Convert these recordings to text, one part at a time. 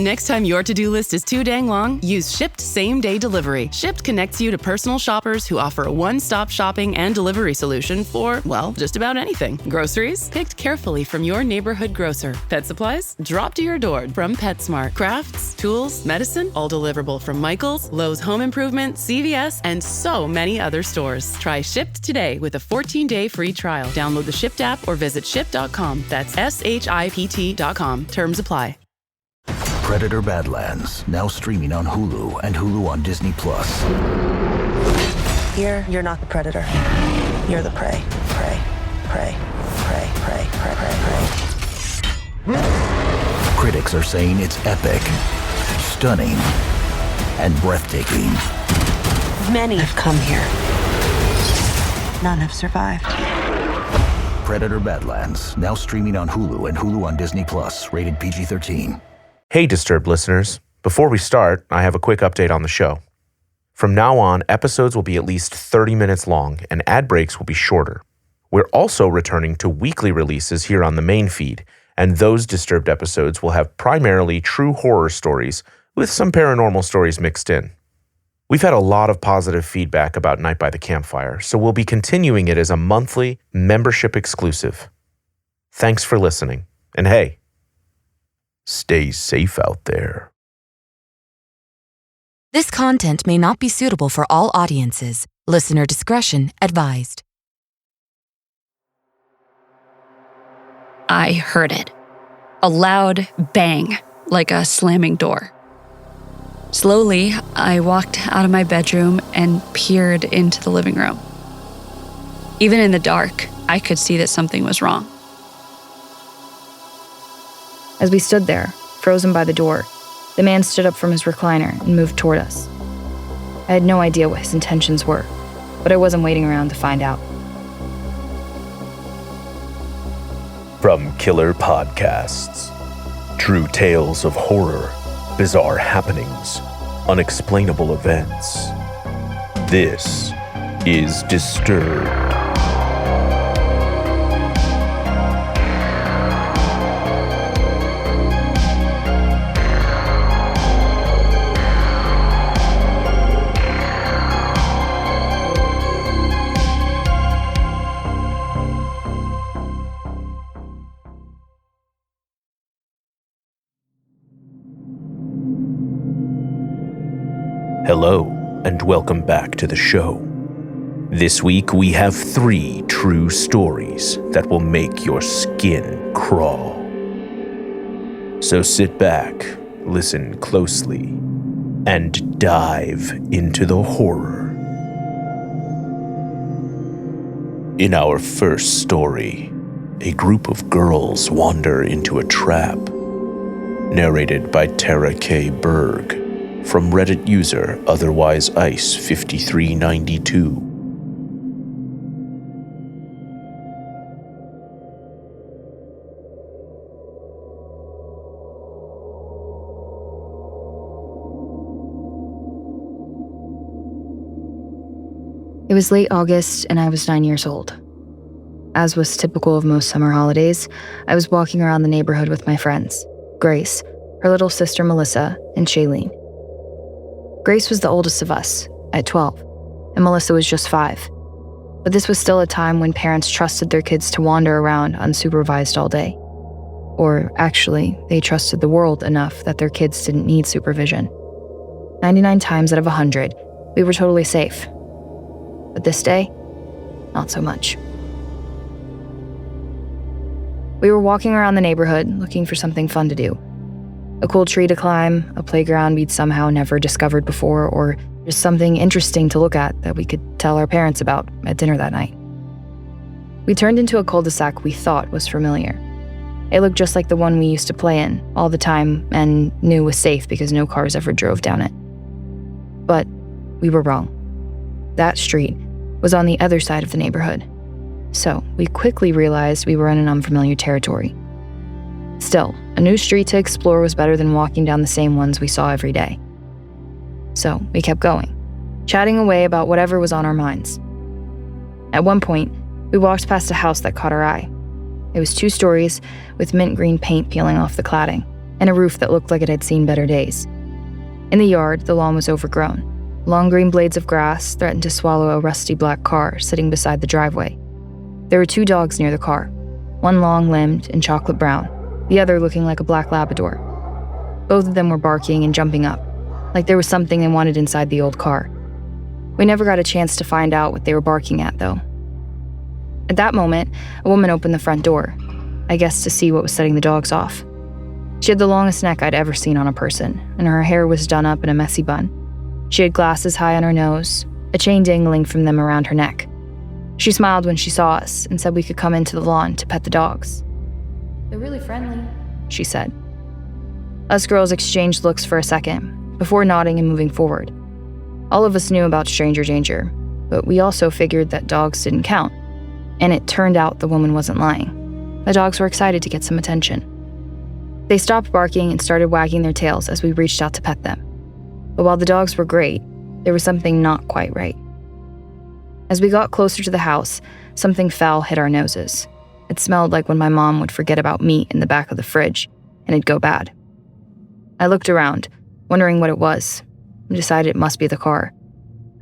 Next time your to-do list is too dang long, use Shipt same-day delivery. Shipt connects you to personal shoppers who offer a one-stop shopping and delivery solution for, well, just about anything. Groceries? Picked carefully from your neighborhood grocer. Pet supplies? Dropped to your door from PetSmart. Crafts, tools, medicine? All deliverable from Michael's, Lowe's Home Improvement, CVS, and so many other stores. Try Shipt today with a 14-day free trial. Download the Shipt app or visit shipt.com. That's SHIPT.com. Terms apply. Predator Badlands, now streaming on Hulu and Hulu on Disney+. Here, you're not the predator. You're the prey. Prey. Prey. Prey. Prey. Prey. Prey. Prey. Critics are saying it's epic, stunning, and breathtaking. Many have come here. None have survived. Predator Badlands, now streaming on Hulu and Hulu on Disney+, rated PG-13. Hey, Disturbed listeners. Before we start, I have a quick update on the show. From now on, episodes will be at least 30 minutes long, and ad breaks will be shorter. We're also returning to weekly releases here on the main feed, and those Disturbed episodes will have primarily true horror stories with some paranormal stories mixed in. We've had a lot of positive feedback about Night by the Campfire, so we'll be continuing it as a monthly, membership exclusive. Thanks for listening, and hey, stay safe out there. This content may not be suitable for all audiences. Listener discretion advised. I heard it. A loud bang, like a slamming door. Slowly, I walked out of my bedroom and peered into the living room. Even in the dark, I could see that something was wrong. As we stood there, frozen by the door, the man stood up from his recliner and moved toward us. I had no idea what his intentions were, but I wasn't waiting around to find out. From Killer Podcasts, true tales of horror, bizarre happenings, unexplainable events. This is Disturbed. Hello, and welcome back to the show. This week we have 3 true stories that will make your skin crawl. So sit back, listen closely, and dive into the horror. In our first story, a group of girls wander into a trap. Narrated by Tara K. Berg. From Reddit user otherwise Ice5392. It was late August and I was 9 years old. As was typical of most summer holidays, I was walking around the neighborhood with my friends, Grace, her little sister Melissa, and Shailene. Grace was the oldest of us, at 12, and Melissa was just 5. But this was still a time when parents trusted their kids to wander around unsupervised all day. Or actually, they trusted the world enough that their kids didn't need supervision. 99 times out of 100, we were totally safe. But this day, not so much. We were walking around the neighborhood looking for something fun to do. A cool tree to climb, a playground we'd somehow never discovered before, or just something interesting to look at that we could tell our parents about at dinner that night. We turned into a cul-de-sac we thought was familiar. It looked just like the one we used to play in all the time and knew was safe because no cars ever drove down it. But we were wrong. That street was on the other side of the neighborhood. So we quickly realized we were in an unfamiliar territory. Still, a new street to explore was better than walking down the same ones we saw every day. So we kept going, chatting away about whatever was on our minds. At one point, we walked past a house that caught our eye. It was 2 stories with mint green paint peeling off the cladding, and a roof that looked like it had seen better days. In the yard, the lawn was overgrown. Long green blades of grass threatened to swallow a rusty black car sitting beside the driveway. There were 2 dogs near the car, one long-limbed and chocolate brown, the other looking like a black Labrador. Both of them were barking and jumping up, like there was something they wanted inside the old car. We never got a chance to find out what they were barking at, though. At that moment, a woman opened the front door, I guess to see what was setting the dogs off. She had the longest neck I'd ever seen on a person, and her hair was done up in a messy bun. She had glasses high on her nose, a chain dangling from them around her neck. She smiled when she saw us and said we could come into the lawn to pet the dogs. "They're really friendly," she said. Us girls exchanged looks for a second, before nodding and moving forward. All of us knew about stranger danger, but we also figured that dogs didn't count, and it turned out the woman wasn't lying. The dogs were excited to get some attention. They stopped barking and started wagging their tails as we reached out to pet them. But while the dogs were great, there was something not quite right. As we got closer to the house, something foul hit our noses. It smelled like when my mom would forget about meat in the back of the fridge, and it'd go bad. I looked around, wondering what it was, and decided it must be the car.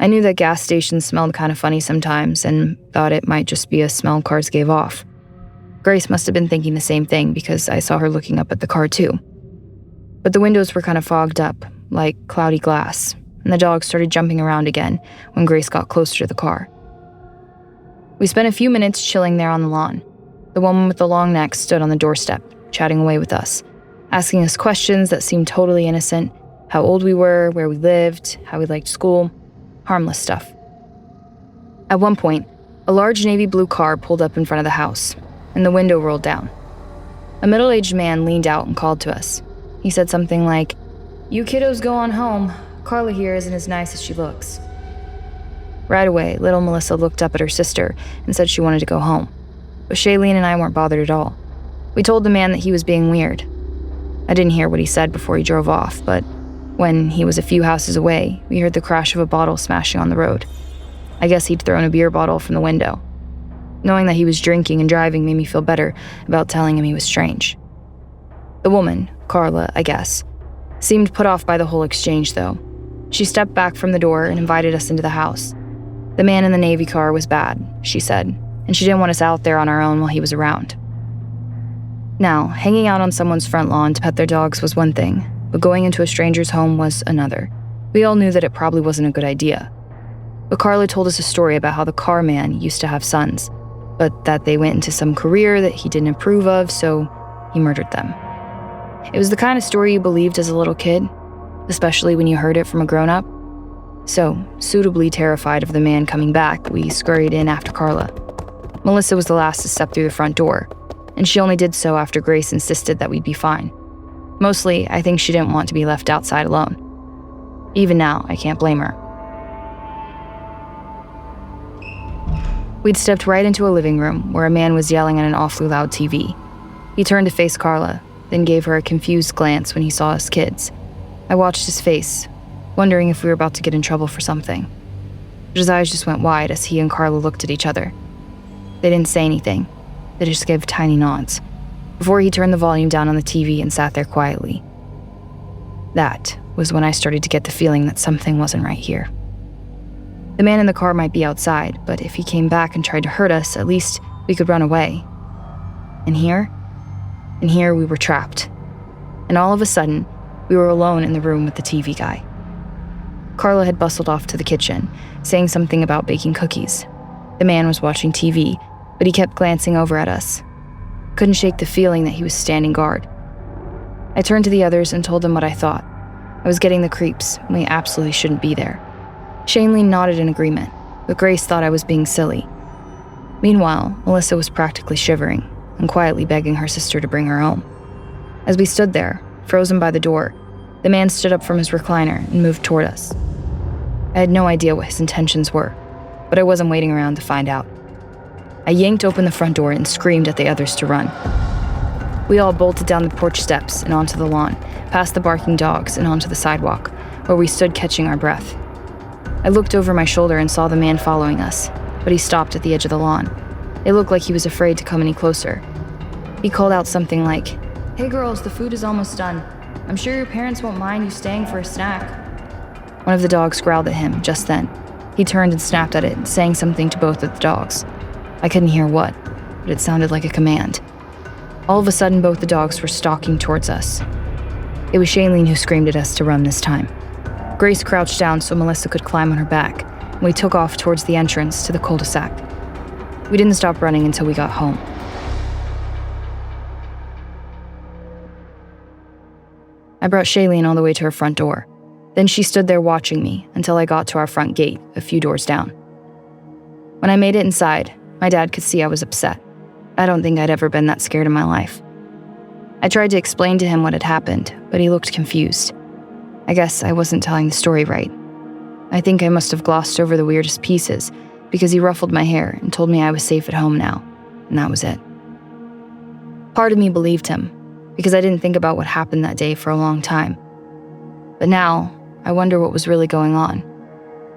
I knew that gas stations smelled kind of funny sometimes, and thought it might just be a smell cars gave off. Grace must have been thinking the same thing because I saw her looking up at the car too. But the windows were kind of fogged up, like cloudy glass, and the dogs started jumping around again when Grace got closer to the car. We spent a few minutes chilling there on the lawn. The woman with the long neck stood on the doorstep, chatting away with us, asking us questions that seemed totally innocent, how old we were, where we lived, how we liked school, harmless stuff. At one point, a large navy blue car pulled up in front of the house, and the window rolled down. A middle-aged man leaned out and called to us. He said something like, "You kiddos go on home. Carla here isn't as nice as she looks." Right away, little Melissa looked up at her sister and said she wanted to go home. But Shailene and I weren't bothered at all. We told the man that he was being weird. I didn't hear what he said before he drove off, but when he was a few houses away, we heard the crash of a bottle smashing on the road. I guess he'd thrown a beer bottle from the window. Knowing that he was drinking and driving made me feel better about telling him he was strange. The woman, Carla, I guess, seemed put off by the whole exchange, though. She stepped back from the door and invited us into the house. The man in the Navy car was bad, she said, and she didn't want us out there on our own while he was around. Now, hanging out on someone's front lawn to pet their dogs was one thing, but going into a stranger's home was another. We all knew that it probably wasn't a good idea. But Carla told us a story about how the car man used to have sons, but that they went into some career that he didn't approve of, so he murdered them. It was the kind of story you believed as a little kid, especially when you heard it from a grown-up. So, suitably terrified of the man coming back, we scurried in after Carla. Melissa was the last to step through the front door, and she only did so after Grace insisted that we'd be fine. Mostly, I think she didn't want to be left outside alone. Even now, I can't blame her. We'd stepped right into a living room where a man was yelling at an awfully loud TV. He turned to face Carla, then gave her a confused glance when he saw us kids. I watched his face, wondering if we were about to get in trouble for something. But his eyes just went wide as he and Carla looked at each other. They didn't say anything. They just gave tiny nods, before he turned the volume down on the TV and sat there quietly. That was when I started to get the feeling that something wasn't right here. The man in the car might be outside, but if he came back and tried to hurt us, at least we could run away. And here we were trapped. And all of a sudden, we were alone in the room with the TV guy. Carla had bustled off to the kitchen, saying something about baking cookies. The man was watching TV, but he kept glancing over at us. Couldn't shake the feeling that he was standing guard. I turned to the others and told them what I thought. I was getting the creeps, and we absolutely shouldn't be there. Shailene nodded in agreement, but Grace thought I was being silly. Meanwhile, Melissa was practically shivering and quietly begging her sister to bring her home. As we stood there, frozen by the door, the man stood up from his recliner and moved toward us. I had no idea what his intentions were, but I wasn't waiting around to find out. I yanked open the front door and screamed at the others to run. We all bolted down the porch steps and onto the lawn, past the barking dogs and onto the sidewalk, where we stood catching our breath. I looked over my shoulder and saw the man following us, but he stopped at the edge of the lawn. It looked like he was afraid to come any closer. He called out something like, "Hey girls, the food is almost done." I'm sure your parents won't mind you staying for a snack." One of the dogs growled at him just then. He turned and snapped at it, saying something to both of the dogs. I couldn't hear what, but it sounded like a command. All of a sudden, both the dogs were stalking towards us. It was Shailene who screamed at us to run this time. Grace crouched down so Melissa could climb on her back, and we took off towards the entrance to the cul-de-sac. We didn't stop running until we got home. I brought Shailene all the way to her front door. Then she stood there watching me until I got to our front gate, a few doors down. When I made it inside, my dad could see I was upset. I don't think I'd ever been that scared in my life. I tried to explain to him what had happened, but he looked confused. I guess I wasn't telling the story right. I think I must have glossed over the weirdest pieces because he ruffled my hair and told me I was safe at home now, and that was it. Part of me believed him, because I didn't think about what happened that day for a long time. But now, I wonder what was really going on.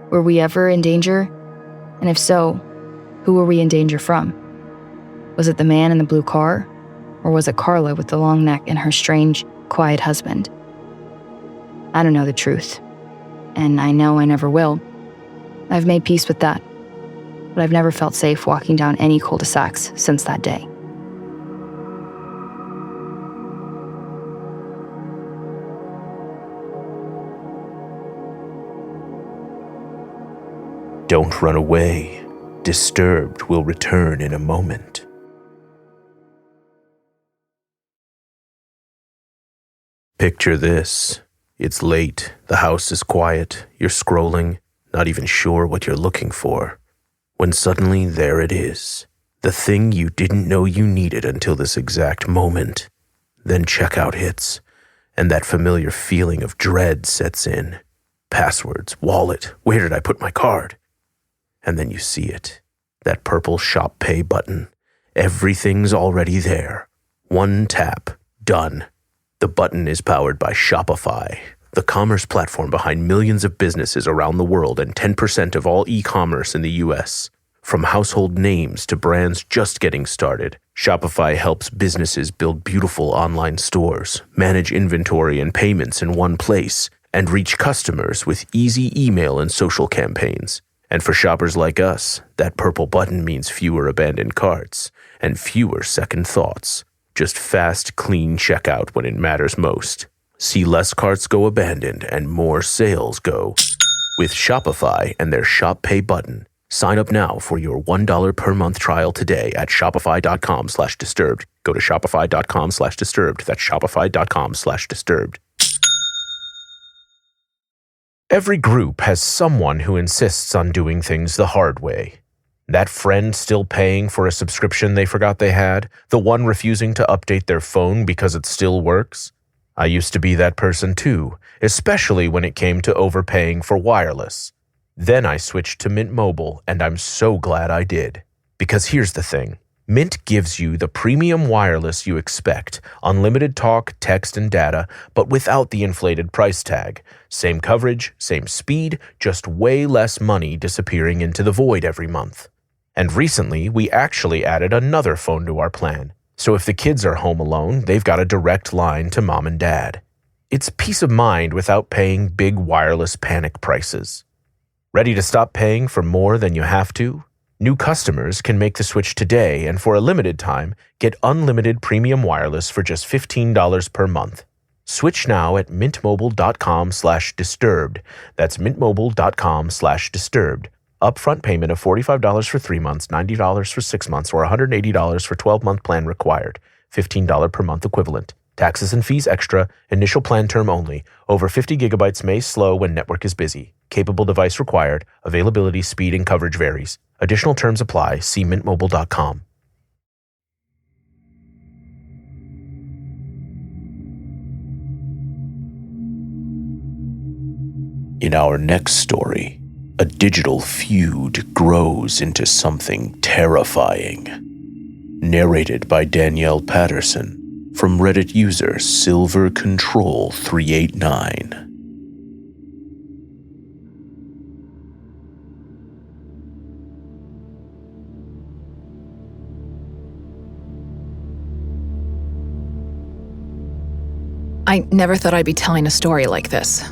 Were we ever in danger? And if so, who were we in danger from? Was it the man in the blue car? Or was it Carla with the long neck and her strange, quiet husband? I don't know the truth. And I know I never will. I've made peace with that. But I've never felt safe walking down any cul-de-sacs since that day. Don't run away. Disturbed will return in a moment. Picture this. It's late, the house is quiet, you're scrolling, not even sure what you're looking for. When suddenly there it is. The thing you didn't know you needed until this exact moment. Then checkout hits, and that familiar feeling of dread sets in. Passwords, wallet, where did I put my card? And then you see it. That purple Shop Pay button. Everything's already there. One tap, done. The button is powered by Shopify, the commerce platform behind millions of businesses around the world and 10% of all e-commerce in the US. From household names to brands just getting started, Shopify helps businesses build beautiful online stores, manage inventory and payments in one place, and reach customers with easy email and social campaigns. And for shoppers like us, that purple button means fewer abandoned carts and fewer second thoughts. Just fast, clean checkout when it matters most. See less carts go abandoned and more sales go with Shopify and their Shop Pay button. Sign up now for your $1 per month trial today at shopify.com/disturbed. Go to shopify.com/disturbed. That's shopify.com/disturbed. Every group has someone who insists on doing things the hard way. That friend still paying for a subscription they forgot they had, the one refusing to update their phone because it still works. I used to be that person too, especially when it came to overpaying for wireless. Then I switched to Mint Mobile, and I'm so glad I did. Because here's the thing. Mint gives you the premium wireless you expect, unlimited talk, text, and data, but without the inflated price tag. Same coverage, same speed, just way less money disappearing into the void every month. And recently, we actually added another phone to our plan. So if the kids are home alone, they've got a direct line to mom and dad. It's peace of mind without paying big wireless panic prices. Ready to stop paying for more than you have to? New customers can make the switch today and for a limited time, get unlimited premium wireless for just $15 per month. Switch now at mintmobile.com/disturbed. That's mintmobile.com/disturbed. Upfront payment of $45 for 3 months, $90 for 6 months, or $180 for 12-month plan required. $15 per month equivalent. Taxes and fees extra. Initial plan term only. Over 50 gigabytes may slow when network is busy. Capable device required. Availability, speed, and coverage varies. Additional terms apply. See mintmobile.com. In our next story, a digital feud grows into something terrifying. Narrated by Danielle Patterson from Reddit user SilverControl389. I never thought I'd be telling a story like this.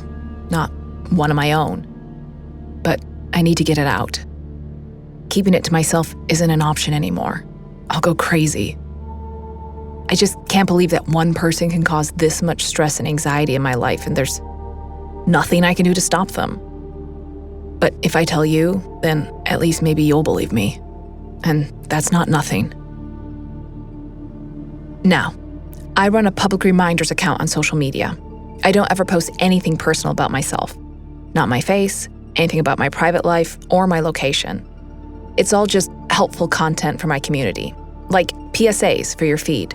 Not one of my own. But I need to get it out. Keeping it to myself isn't an option anymore. I'll go crazy. I just can't believe that one person can cause this much stress and anxiety in my life, and there's nothing I can do to stop them. But if I tell you, then at least maybe you'll believe me. And that's not nothing. Now, I run a public reminders account on social media. I don't ever post anything personal about myself. Not my face, anything about my private life, or my location. It's all just helpful content for my community, like PSAs for your feed.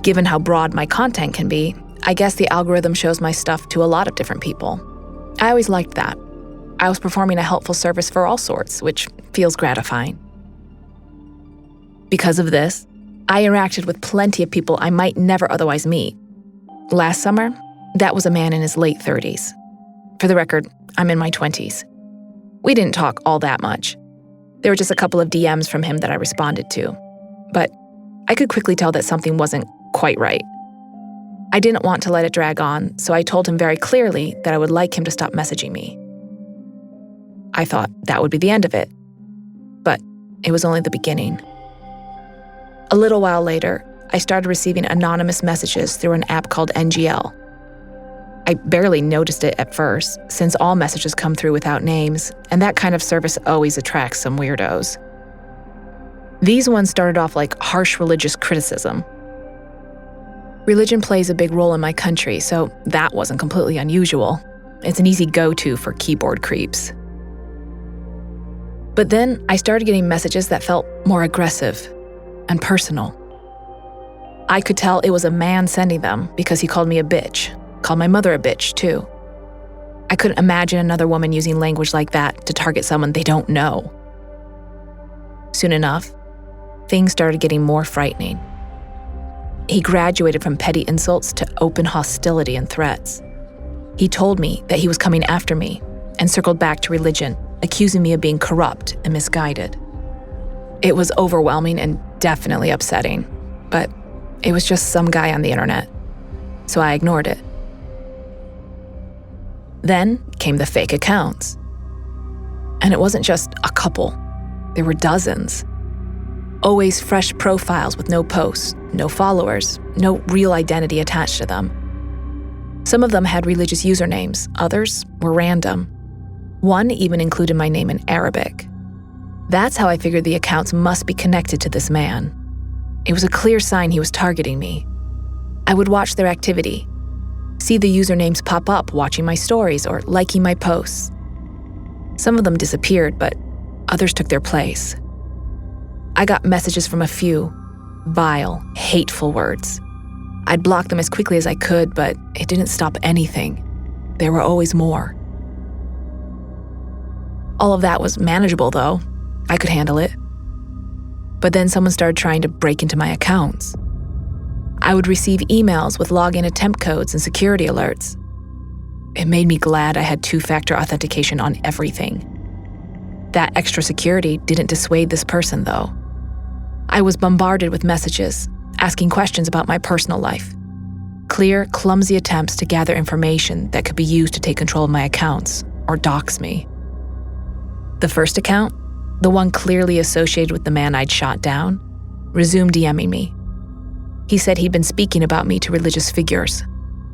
Given how broad my content can be, I guess the algorithm shows my stuff to a lot of different people. I always liked that. I was performing a helpful service for all sorts, which feels gratifying. Because of this, I interacted with plenty of people I might never otherwise meet. Last summer, that was a man in his late 30s. For the record, I'm in my 20s. We didn't talk all that much. There were just a couple of DMs from him that I responded to. But I could quickly tell that something wasn't quite right. I didn't want to let it drag on, so I told him very clearly that I would like him to stop messaging me. I thought that would be the end of it. But it was only the beginning. A little while later, I started receiving anonymous messages through an app called NGL. I barely noticed it at first, since all messages come through without names, and that kind of service always attracts some weirdos. These ones started off like harsh religious criticism. Religion plays a big role in my country, so that wasn't completely unusual. It's an easy go-to for keyboard creeps. But then I started getting messages that felt more aggressive and personal. I could tell it was a man sending them because he called me a bitch, called my mother a bitch too. I couldn't imagine another woman using language like that to target someone they don't know. Soon enough, things started getting more frightening. He graduated from petty insults to open hostility and threats. He told me that he was coming after me and circled back to religion, accusing me of being corrupt and misguided. It was overwhelming and definitely upsetting, but it was just some guy on the internet, so I ignored it. Then came the fake accounts. And it wasn't just a couple, there were dozens. Always fresh profiles with no posts, no followers, no real identity attached to them. Some of them had religious usernames, others were random. One even included my name in Arabic. That's how I figured the accounts must be connected to this man. It was a clear sign he was targeting me. I would watch their activity, see the usernames pop up watching my stories or liking my posts. Some of them disappeared, but others took their place. I got messages from a few, vile, hateful words. I'd block them as quickly as I could, but it didn't stop anything. There were always more. All of that was manageable, though. I could handle it. But then someone started trying to break into my accounts. I would receive emails with login attempt codes and security alerts. It made me glad I had two-factor authentication on everything. That extra security didn't dissuade this person, though. I was bombarded with messages, asking questions about my personal life. Clear, clumsy attempts to gather information that could be used to take control of my accounts or dox me. The first account, the one clearly associated with the man I'd shot down, resumed DMing me. He said he'd been speaking about me to religious figures,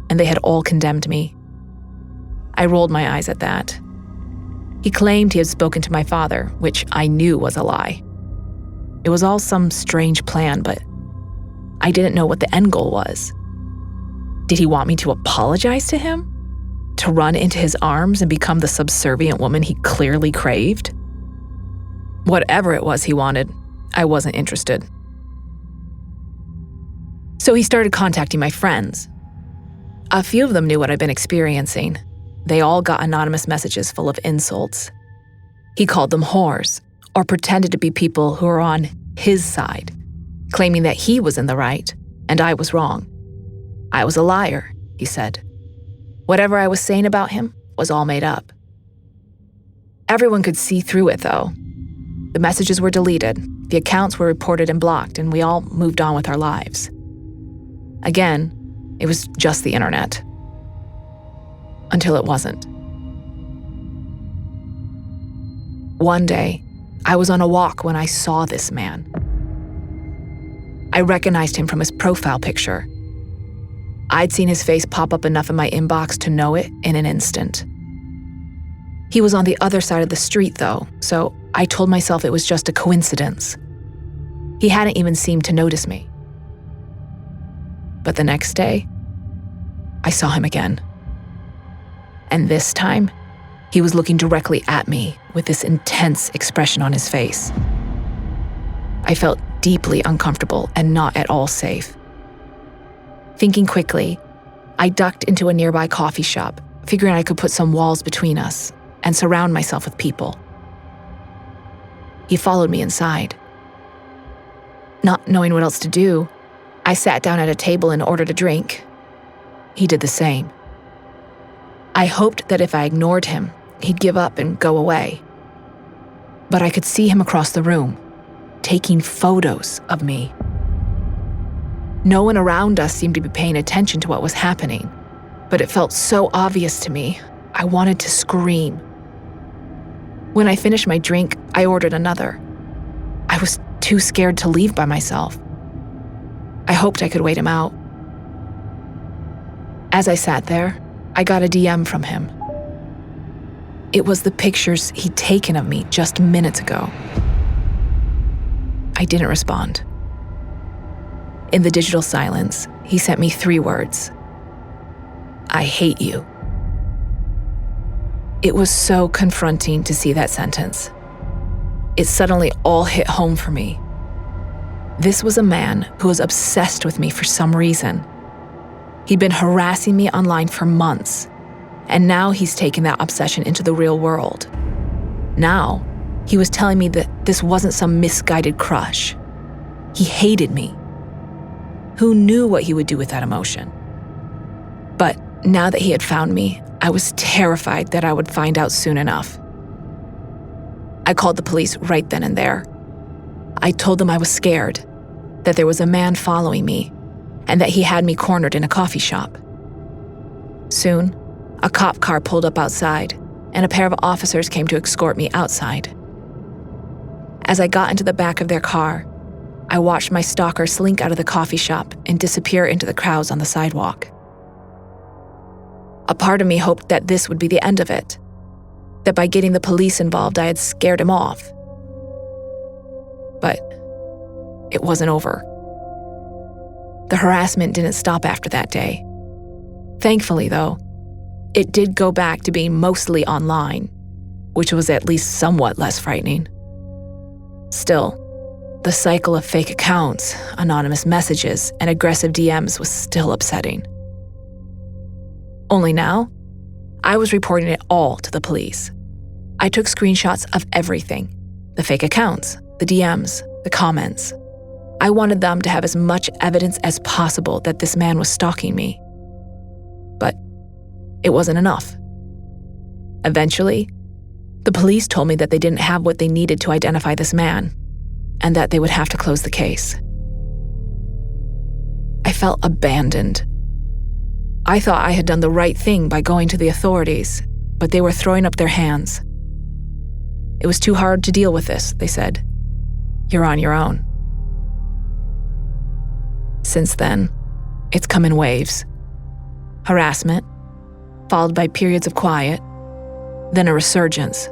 and they had all condemned me. I rolled my eyes at that. He claimed he had spoken to my father, which I knew was a lie. It was all some strange plan, but I didn't know what the end goal was. Did he want me to apologize to him? To run into his arms and become the subservient woman he clearly craved? Whatever it was he wanted, I wasn't interested. So he started contacting my friends. A few of them knew what I'd been experiencing. They all got anonymous messages full of insults. He called them whores, or pretended to be people who were on his side, claiming that he was in the right and I was wrong. I was a liar, he said. Whatever I was saying about him was all made up. Everyone could see through it, though. The messages were deleted, the accounts were reported and blocked, and we all moved on with our lives. Again, It was just the internet. Until it wasn't. One day, I was on a walk when I saw this man. I recognized him from his profile picture. I'd seen his face pop up enough in my inbox to know it in an instant. He was on the other side of the street, though, so I told myself it was just a coincidence. He hadn't even seemed to notice me. But the next day, I saw him again. And this time, he was looking directly at me with this intense expression on his face. I felt deeply uncomfortable and not at all safe. Thinking quickly, I ducked into a nearby coffee shop, figuring I could put some walls between us and surround myself with people. He followed me inside. Not knowing what else to do, I sat down at a table and ordered a drink. He did the same. I hoped that if I ignored him, he'd give up and go away. But I could see him across the room, taking photos of me. No one around us seemed to be paying attention to what was happening, but it felt so obvious to me, I wanted to scream. When I finished my drink, I ordered another. I was too scared to leave by myself. I hoped I could wait him out. As I sat there, I got a DM from him. It was the pictures he'd taken of me just minutes ago. I didn't respond. In the digital silence, he sent me 3 words. I hate you. It was so confronting to see that sentence. It suddenly all hit home for me. This was a man who was obsessed with me for some reason. He'd been harassing me online for months, and now he's taken that obsession into the real world. Now, he was telling me that this wasn't some misguided crush. He hated me. Who knew what he would do with that emotion? But now that he had found me, I was terrified that I would find out soon enough. I called the police right then and there. I told them I was scared, that there was a man following me, and that he had me cornered in a coffee shop. Soon, a cop car pulled up outside, and a pair of officers came to escort me outside. As I got into the back of their car, I watched my stalker slink out of the coffee shop and disappear into the crowds on the sidewalk. A part of me hoped that this would be the end of it, that by getting the police involved, I had scared him off. But it wasn't over. The harassment didn't stop after that day. Thankfully, though, it did go back to being mostly online, which was at least somewhat less frightening. Still, the cycle of fake accounts, anonymous messages, and aggressive DMs was still upsetting. Only now, I was reporting it all to the police. I took screenshots of everything: the fake accounts, the DMs, the comments. I wanted them to have as much evidence as possible that this man was stalking me. But it wasn't enough. Eventually, the police told me that they didn't have what they needed to identify this man, and that they would have to close the case. I felt abandoned. I thought I had done the right thing by going to the authorities, but they were throwing up their hands. It was too hard to deal with this, they said. You're on your own. Since then, it's come in waves. Harassment, followed by periods of quiet, then a resurgence.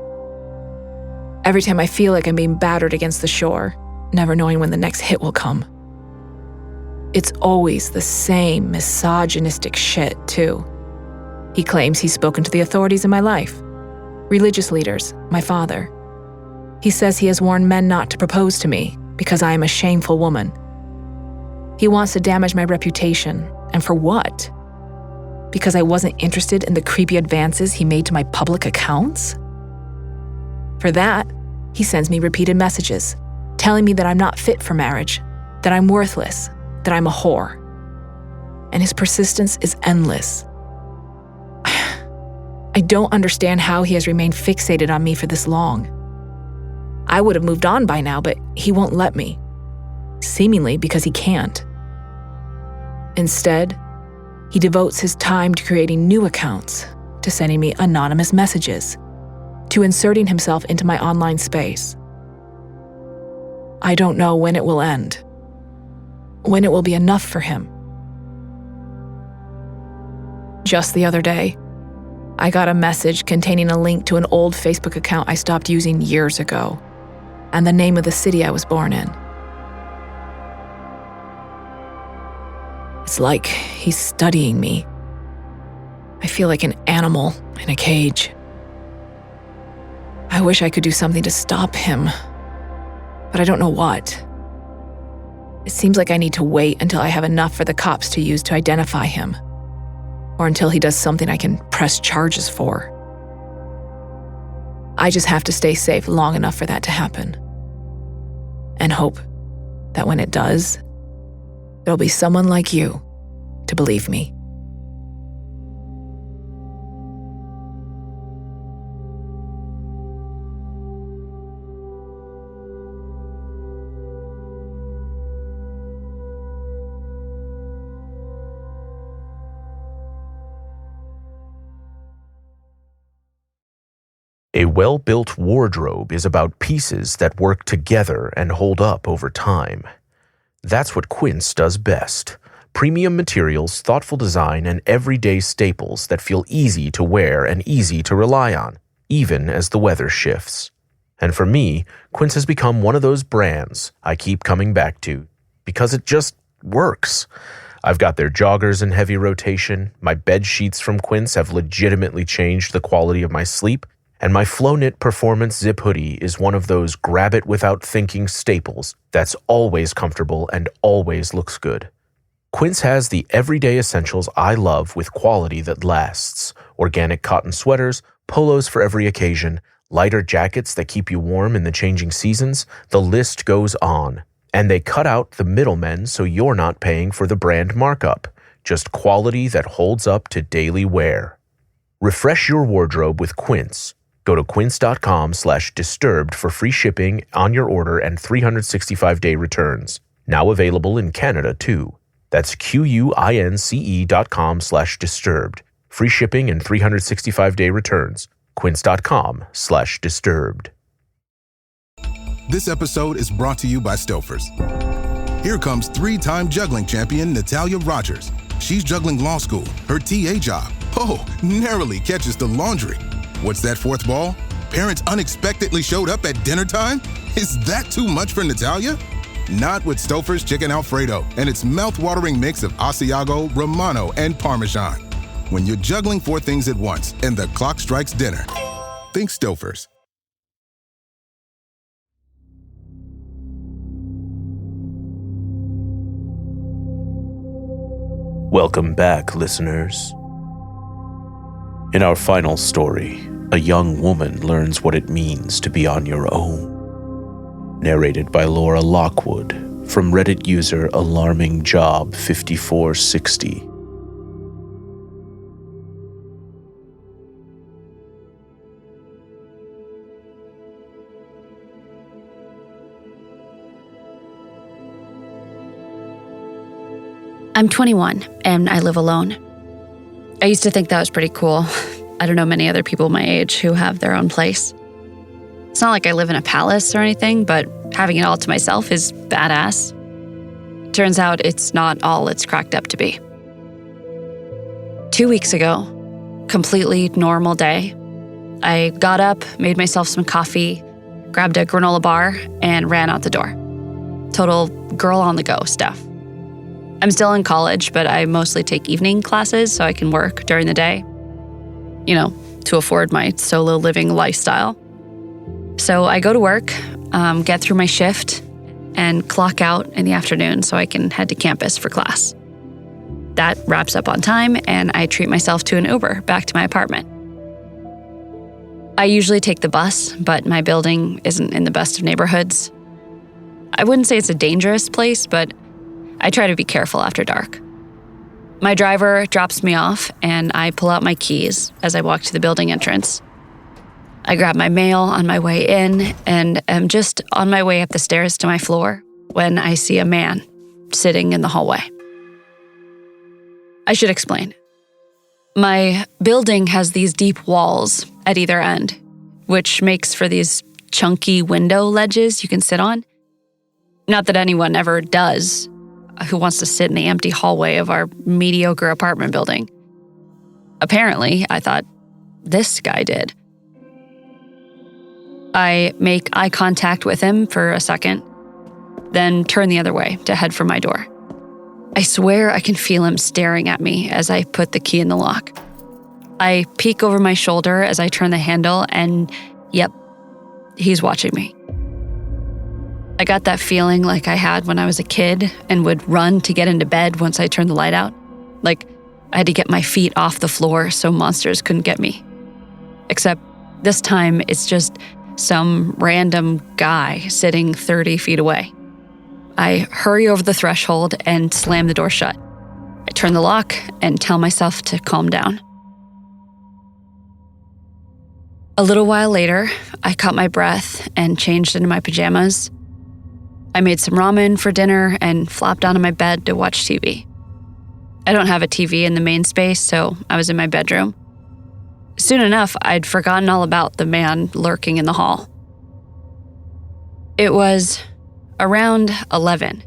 Every time I feel like I'm being battered against the shore, never knowing when the next hit will come. It's always the same misogynistic shit, too. He claims he's spoken to the authorities in my life, religious leaders, my father. He says he has warned men not to propose to me because I am a shameful woman. He wants to damage my reputation, and for what? Because I wasn't interested in the creepy advances he made to my public accounts? For that, he sends me repeated messages, telling me that I'm not fit for marriage, that I'm worthless, that I'm a whore. And his persistence is endless. I don't understand how he has remained fixated on me for this long. I would have moved on by now, but he won't let me, seemingly because he can't. Instead, He devotes his time to creating new accounts, to sending me anonymous messages, to inserting himself into my online space. I don't know when it will end, when it will be enough for him. Just the other day, I got a message containing a link to an old Facebook account I stopped using years ago, and the name of the city I was born in. It's like he's studying me. I feel like an animal in a cage. I wish I could do something to stop him, but I don't know what. It seems like I need to wait until I have enough for the cops to use to identify him, or until he does something I can press charges for. I just have to stay safe long enough for that to happen, and hope that when it does, there'll be someone like you to believe me. A well-built wardrobe is about pieces that work together and hold up over time. That's what Quince does best. Premium materials, thoughtful design, and everyday staples that feel easy to wear and easy to rely on, even as the weather shifts. And for me, Quince has become one of those brands I keep coming back to because it just works. I've got their joggers in heavy rotation, my bed sheets from Quince have legitimately changed the quality of my sleep, and my Flow-Knit Performance Zip Hoodie is one of those grab-it-without-thinking staples that's always comfortable and always looks good. Quince has the everyday essentials I love with quality that lasts. Organic cotton sweaters, polos for every occasion, lighter jackets that keep you warm in the changing seasons, the list goes on. And they cut out the middlemen so you're not paying for the brand markup. Just quality that holds up to daily wear. Refresh your wardrobe with Quince. Go to quince.com/disturbed for free shipping on your order and 365-day returns. Now available in Canada, too. That's QUINCE.com/disturbed. Free shipping and 365-day returns. Quince.com/disturbed. This episode is brought to you by Stouffer's. Here comes three-time juggling champion Natalia Rogers. She's juggling law school, her TA job. Oh, narrowly catches the laundry. What's that fourth ball? Parents unexpectedly showed up at dinner time? Is that too much for Natalia? Not with Stouffer's Chicken Alfredo and its mouth-watering mix of Asiago, Romano, and Parmesan. When you're juggling four things at once and the clock strikes dinner, think Stouffer's. Welcome back, listeners. In our final story, a young woman learns what it means to be on your own. Narrated by Laura Lockwood from Reddit user AlarmingJob5460. I'm 21 and I live alone. I used to think that was pretty cool. I don't know many other people my age who have their own place. It's not like I live in a palace or anything, but having it all to myself is badass. Turns out it's not all it's cracked up to be. 2 weeks ago, completely normal day, I got up, made myself some coffee, grabbed a granola bar, and ran out the door. Total girl on the go stuff. I'm still in college, but I mostly take evening classes so I can work during the day. You know, to afford my solo living lifestyle. So I go to work, get through my shift, and clock out in the afternoon so I can head to campus for class. That wraps up on time, and I treat myself to an Uber back to my apartment. I usually take the bus, but my building isn't in the best of neighborhoods. I wouldn't say it's a dangerous place, but I try to be careful after dark. My driver drops me off, and I pull out my keys as I walk to the building entrance. I grab my mail on my way in, and am just on my way up the stairs to my floor when I see a man sitting in the hallway. I should explain. My building has these deep walls at either end, which makes for these chunky window ledges you can sit on. Not that anyone ever does who wants to sit in the empty hallway of our mediocre apartment building. Apparently, I thought this guy did. I make eye contact with him for a second, then turn the other way to head for my door. I swear I can feel him staring at me as I put the key in the lock. I peek over my shoulder as I turn the handle and, yep, he's watching me. I got that feeling like I had when I was a kid and would run to get into bed once I turned the light out. Like I had to get my feet off the floor so monsters couldn't get me. Except this time it's just some random guy sitting 30 feet away. I hurry over the threshold and slam the door shut. I turn the lock and tell myself to calm down. A little while later, I caught my breath and changed into my pajamas. I made some ramen for dinner and flopped onto my bed to watch TV. I don't have a TV in the main space, so I was in my bedroom. Soon enough, I'd forgotten all about the man lurking in the hall. It was around 11,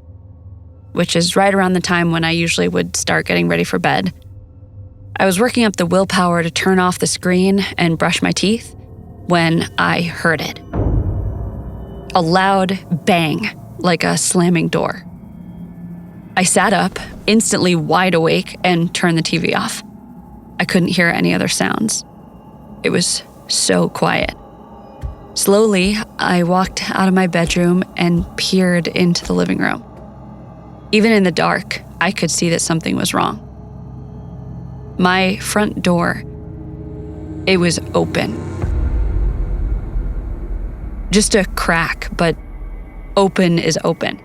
which is right around the time when I usually would start getting ready for bed. I was working up the willpower to turn off the screen and brush my teeth when I heard it. A loud bang, like a slamming door. I sat up, instantly wide awake, and turned the TV off. I couldn't hear any other sounds. It was so quiet. Slowly, I walked out of my bedroom and peered into the living room. Even in the dark, I could see that something was wrong. My front door, it was open. Just a crack, but open is open.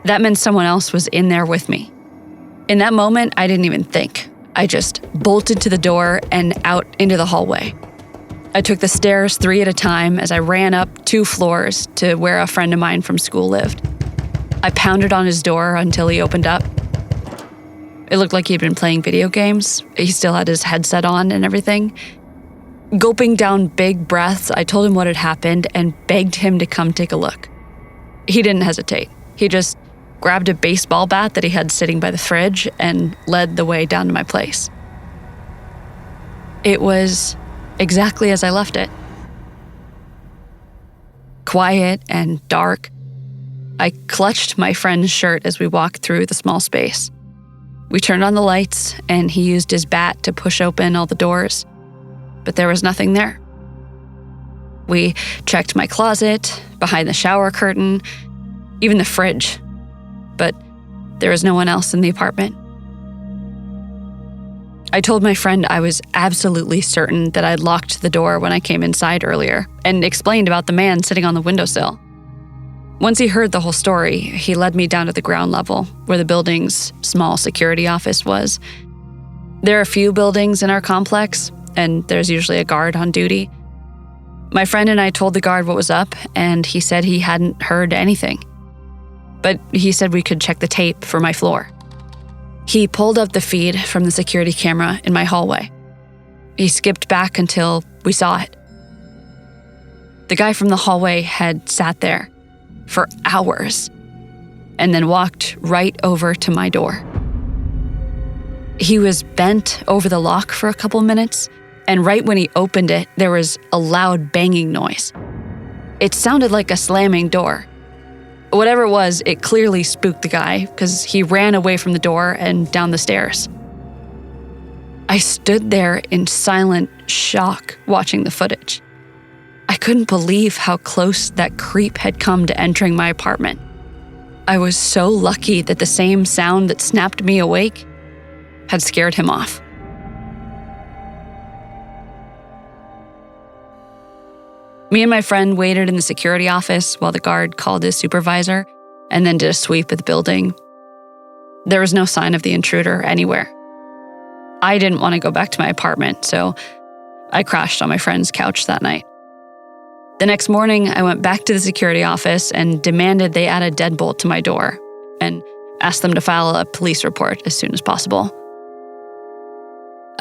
That meant someone else was in there with me. In that moment, I didn't even think. I just bolted to the door and out into the hallway. I took the stairs 3 at a time as I ran up 2 floors to where a friend of mine from school lived. I pounded on his door until he opened up. It looked like he'd been playing video games. He still had his headset on and everything. Gulping down big breaths, I told him what had happened and begged him to come take a look. He didn't hesitate. He just grabbed a baseball bat that he had sitting by the fridge and led the way down to my place. It was exactly as I left it. Quiet and dark. I clutched my friend's shirt as we walked through the small space. We turned on the lights and he used his bat to push open all the doors, but there was nothing there. We checked my closet, behind the shower curtain, even the fridge, but there was no one else in the apartment. I told my friend I was absolutely certain that I'd locked the door when I came inside earlier and explained about the man sitting on the windowsill. Once he heard the whole story, he led me down to the ground level where the building's small security office was. There are a few buildings in our complex, and there's usually a guard on duty. My friend and I told the guard what was up, and he said he hadn't heard anything. But he said we could check the tape for my floor. He pulled up the feed from the security camera in my hallway. He skipped back until we saw it. The guy from the hallway had sat there for hours and then walked right over to my door. He was bent over the lock for a couple minutes, and right when he opened it, there was a loud banging noise. It sounded like a slamming door. Whatever it was, it clearly spooked the guy because he ran away from the door and down the stairs. I stood there in silent shock watching the footage. I couldn't believe how close that creep had come to entering my apartment. I was so lucky that the same sound that snapped me awake had scared him off. Me and my friend waited in the security office while the guard called his supervisor and then did a sweep of the building. There was no sign of the intruder anywhere. I didn't want to go back to my apartment, so I crashed on my friend's couch that night. The next morning, I went back to the security office and demanded they add a deadbolt to my door and asked them to file a police report as soon as possible.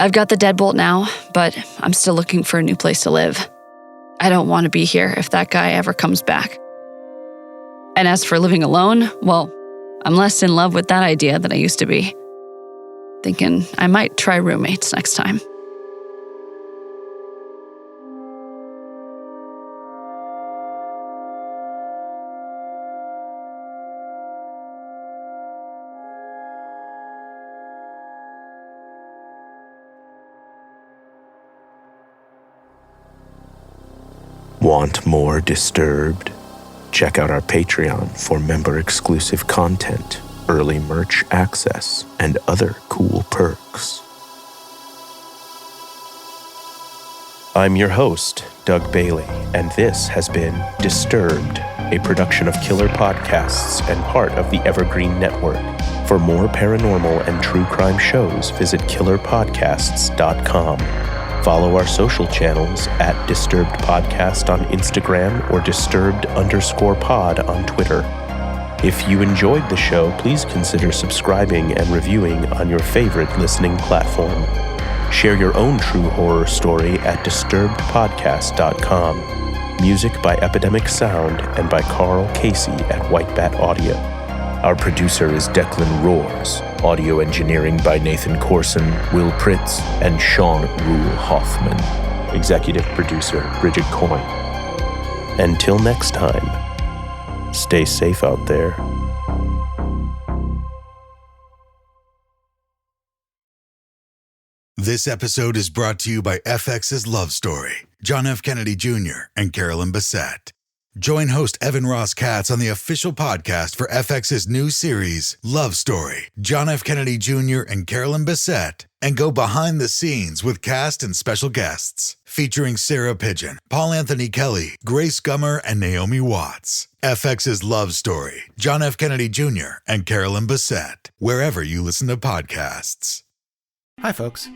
I've got the deadbolt now, but I'm still looking for a new place to live. I don't want to be here if that guy ever comes back. And as for living alone, well, I'm less in love with that idea than I used to be. Thinking I might try roommates next time. Want more Disturbed? Check out our Patreon for member-exclusive content, early merch access, and other cool perks. I'm your host, Doug Bailey, and this has been Disturbed, a production of Killer Podcasts and part of the Evergreen Network. For more paranormal and true crime shows, visit killerpodcasts.com. Follow our social channels at Disturbed Podcast on Instagram or Disturbed_pod on Twitter. If you enjoyed the show, please consider subscribing and reviewing on your favorite listening platform. Share your own true horror story at disturbedpodcast.com. Music by Epidemic Sound and by Carl Casey at White Bat Audio. Our producer is Declan Roars. Audio engineering by Nathan Corson, Will Pritz, and Sean Rule Hoffman. Executive producer Bridget Coyne. Until next time, stay safe out there. This episode is brought to you by FX's Love Story, John F. Kennedy Jr. and Carolyn Bessette. Join host Evan Ross Katz on the official podcast for FX's new series, Love Story, John F. Kennedy Jr. and Carolyn Bessette, and go behind the scenes with cast and special guests, featuring Sarah Pigeon, Paul Anthony Kelly, Grace Gummer, and Naomi Watts. FX's Love Story, John F. Kennedy Jr. and Carolyn Bessette, wherever you listen to podcasts. Hi, folks.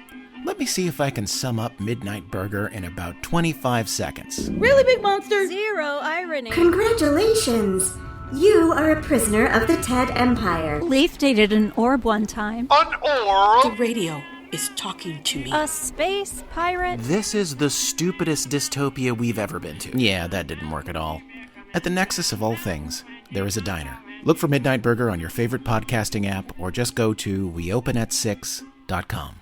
Let me see if I can sum up Midnight Burger in about 25 seconds. Really big monster! Zero irony. Congratulations! You are a prisoner of the Ted Empire. Leaf dated an orb one time. An orb? The radio is talking to me. A space pirate? This is the stupidest dystopia we've ever been to. Yeah, that didn't work at all. At the nexus of all things, there is a diner. Look for Midnight Burger on your favorite podcasting app or just go to weopenat6.com.